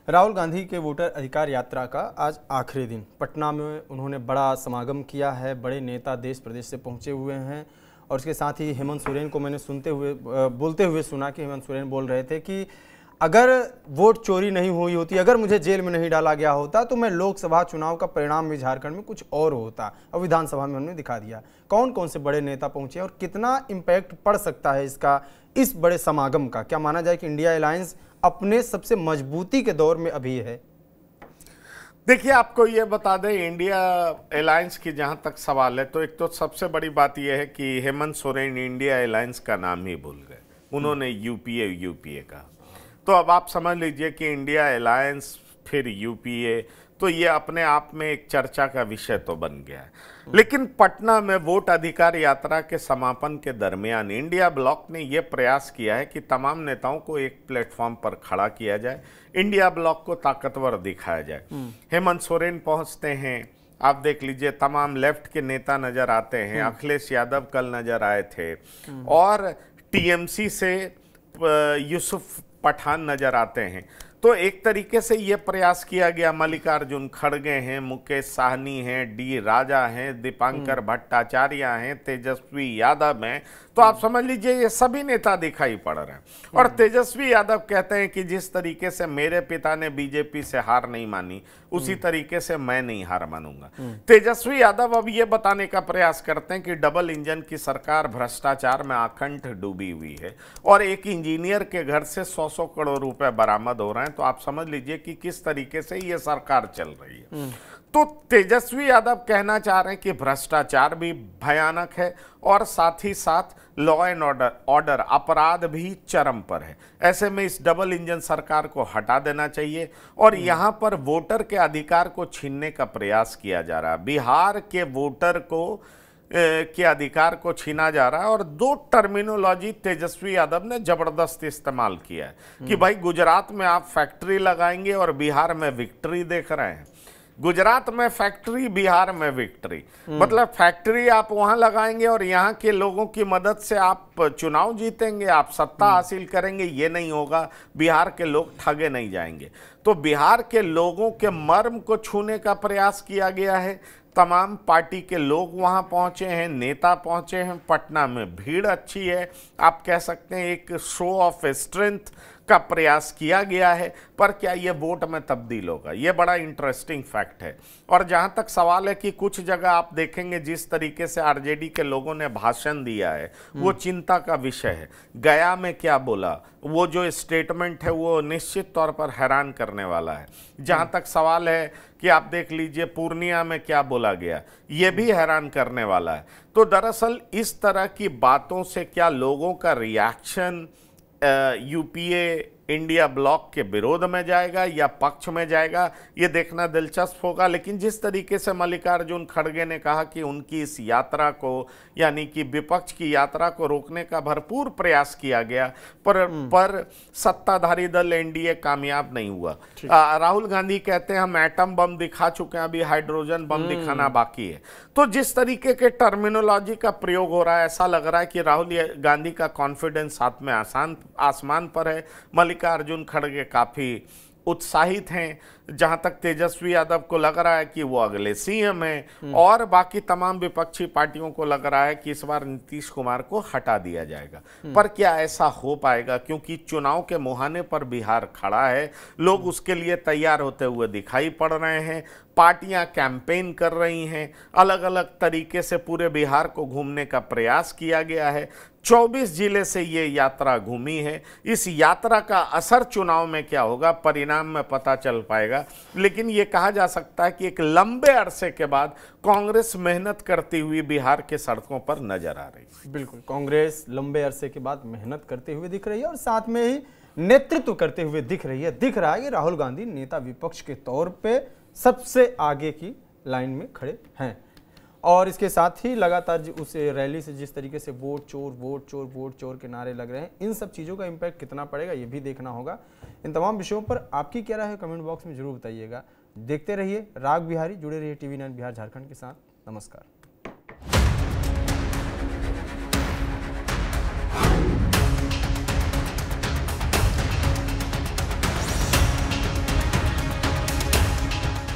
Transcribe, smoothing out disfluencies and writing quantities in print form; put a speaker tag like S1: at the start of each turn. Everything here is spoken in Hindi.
S1: राहुल गांधी के वोटर अधिकार यात्रा का आज आखिरी दिन पटना में उन्होंने बड़ा समागम किया है। बड़े नेता देश प्रदेश से पहुंचे हुए हैं और उसके साथ ही हेमंत सोरेन को मैंने बोलते हुए सुना कि हेमंत सोरेन बोल रहे थे कि अगर वोट चोरी नहीं हुई होती, अगर मुझे जेल में नहीं डाला गया होता तो मैं लोकसभा चुनाव का परिणाम भी झारखंड में कुछ और होता। और विधानसभा में उन्होंने दिखा दिया कौन कौन से बड़े नेता पहुंचे और कितना इम्पैक्ट पड़ सकता है इसका, इस बड़े समागम का। क्या माना जाए कि इंडिया अलायंस अपने सबसे मजबूती के दौर में अभी है?
S2: देखिए, आपको ये बता दें, इंडिया अलायंस की जहां तक सवाल है तो एक तो सबसे बड़ी बात यह है कि हेमंत सोरेन इंडिया अलायंस का नाम ही भूल गए। उन्होंने यूपीए कहा। तो अब आप समझ लीजिए कि इंडिया अलायंस फिर यूपीए, तो ये अपने आप में एक चर्चा का विषय तो बन गया है। लेकिन पटना में वोट अधिकार यात्रा के समापन के दरमियान इंडिया ब्लॉक ने यह प्रयास किया है कि तमाम नेताओं को एक प्लेटफॉर्म पर खड़ा किया जाए, इंडिया ब्लॉक को ताकतवर दिखाया जाए। हेमंत सोरेन पहुंचते हैं, आप देख लीजिए तमाम लेफ्ट के नेता नजर आते हैं। अखिलेश यादव कल नजर आए थे और टीएमसी से यूसुफ पठान नजर आते हैं। तो एक तरीके से ये प्रयास किया गया, मल्लिकार्जुन खड़गे हैं, मुकेश साहनी हैं, डी राजा हैं, दीपांकर भट्टाचार्य हैं, तेजस्वी यादव हैं। तो आप समझ लीजिए ये सभी नेता दिखाई पड़ रहे हैं। और तेजस्वी यादव कहते हैं कि जिस तरीके से मेरे पिता ने बीजेपी से हार नहीं मानी, उसी तरीके से मैं नहीं हार मानूंगा। तेजस्वी यादव अब ये बताने का प्रयास करते हैं कि डबल इंजन की सरकार भ्रष्टाचार में आकंठ डूबी हुई है और एक इंजीनियर के घर से 100 करोड़ रुपए बरामद हो रहे हैं। तो आप समझ लीजिए कि किस तरीके से ये सरकार चल रही है। तो तेजस्वी यादव कहना चाह रहे हैं कि भ्रष्टाचार भी भयानक है और साथ ही साथ लॉ एंड ऑर्डर अपराध भी चरम पर है। ऐसे में इस डबल इंजन सरकार को हटा देना चाहिए और यहां पर वोटर के अधिकार को छीनने का प्रयास किया जा रहा है। बिहार के वोटर के अधिकार को छीना जा रहा है और दो टर्मिनोलॉजी तेजस्वी यादव ने जबरदस्त इस्तेमाल किया है कि भाई गुजरात में आप फैक्ट्री लगाएंगे और बिहार में विक्ट्री देख रहे हैं। गुजरात में फैक्ट्री, बिहार में विक्ट्री, मतलब फैक्ट्री आप वहां लगाएंगे और यहाँ के लोगों की मदद से आप चुनाव जीतेंगे, आप सत्ता हासिल करेंगे। ये नहीं होगा, बिहार के लोग ठगे नहीं जाएंगे। तो बिहार के लोगों के मर्म को छूने का प्रयास किया गया है। तमाम पार्टी के लोग वहां पहुंचे हैं, नेता पहुंचे हैं। पटना में भीड़ अच्छी है, आप कह सकते हैं एक शो ऑफ स्ट्रेंथ का प्रयास किया गया है। पर क्या ये वोट में तब्दील होगा, ये बड़ा इंटरेस्टिंग फैक्ट है। और जहां तक सवाल है कि कुछ जगह आप देखेंगे जिस तरीके से आरजेडी के लोगों ने भाषण दिया है वो चिंता का विषय है। गया में क्या बोला, वो जो स्टेटमेंट है वो निश्चित तौर पर हैरान करने वाला है। जहां तक सवाल है कि आप देख लीजिए पूर्णिया में क्या बोला गया, ये भी हैरान करने वाला है। तो दरअसल इस तरह की बातों से क्या लोगों का रिएक्शन यूपीए इंडिया ब्लॉक के विरोध में जाएगा या पक्ष में जाएगा, ये देखना दिलचस्प होगा। लेकिन जिस तरीके से मल्लिकार्जुन खड़गे ने कहा कि उनकी इस यात्रा को, यानी कि विपक्ष की यात्रा को रोकने का भरपूर प्रयास किया गया, पर सत्ताधारी दल एनडीए कामयाब नहीं हुआ। राहुल गांधी कहते हैं हम एटम बम दिखा चुके हैं, अभी हाइड्रोजन बम दिखाना बाकी है। तो जिस तरीके के टर्मिनोलॉजी का प्रयोग हो रहा है, ऐसा लग रहा है कि राहुल गांधी का कॉन्फिडेंस हाथ में आसमान पर है। मल्लिकार्जुन खड़गे काफी उत्साहित हैं। जहां तक तेजस्वी यादव को लग रहा है कि वो अगले सीएम हैं और बाकी तमाम विपक्षी पार्टियों को लग रहा है कि इस बार नीतीश कुमार को हटा दिया जाएगा। पर क्या ऐसा हो पाएगा, क्योंकि चुनाव के मुहाने पर बिहार खड़ा है, लोग उसके लिए तैयार होते हुए दिखाई पड़ रहे हैं। पार्टियां कैंपेन कर रही हैं, अलग अलग तरीके से पूरे बिहार को घूमने का प्रयास किया गया है। 24 जिले से ये यात्रा घूमी है। इस यात्रा का असर चुनाव में क्या होगा, परिणाम में पता चल पाएगा। लेकिन ये कहा जा सकता है कि एक लंबे अरसे के बाद कांग्रेस मेहनत करती हुई बिहार के सड़कों पर नजर आ रही है।
S1: बिल्कुल, कांग्रेस लंबे अरसे के बाद मेहनत करते हुए दिख रही है और साथ में ही नेतृत्व करते हुए दिख रही है। दिख रहा है कि राहुल गांधी नेता विपक्ष के तौर पे सबसे आगे की लाइन में खड़े हैं। और इसके साथ ही लगातार उस रैली से जिस तरीके से वोट चोर वोट चोर वोट चोर के नारे लग रहे हैं, इन सब चीज़ों का इम्पैक्ट कितना पड़ेगा ये भी देखना होगा। इन तमाम विषयों पर आपकी क्या राय है कमेंट बॉक्स में जरूर बताइएगा। देखते रहिए राग बिहारी, जुड़े रहिए TV9 बिहार झारखंड के साथ। नमस्कार।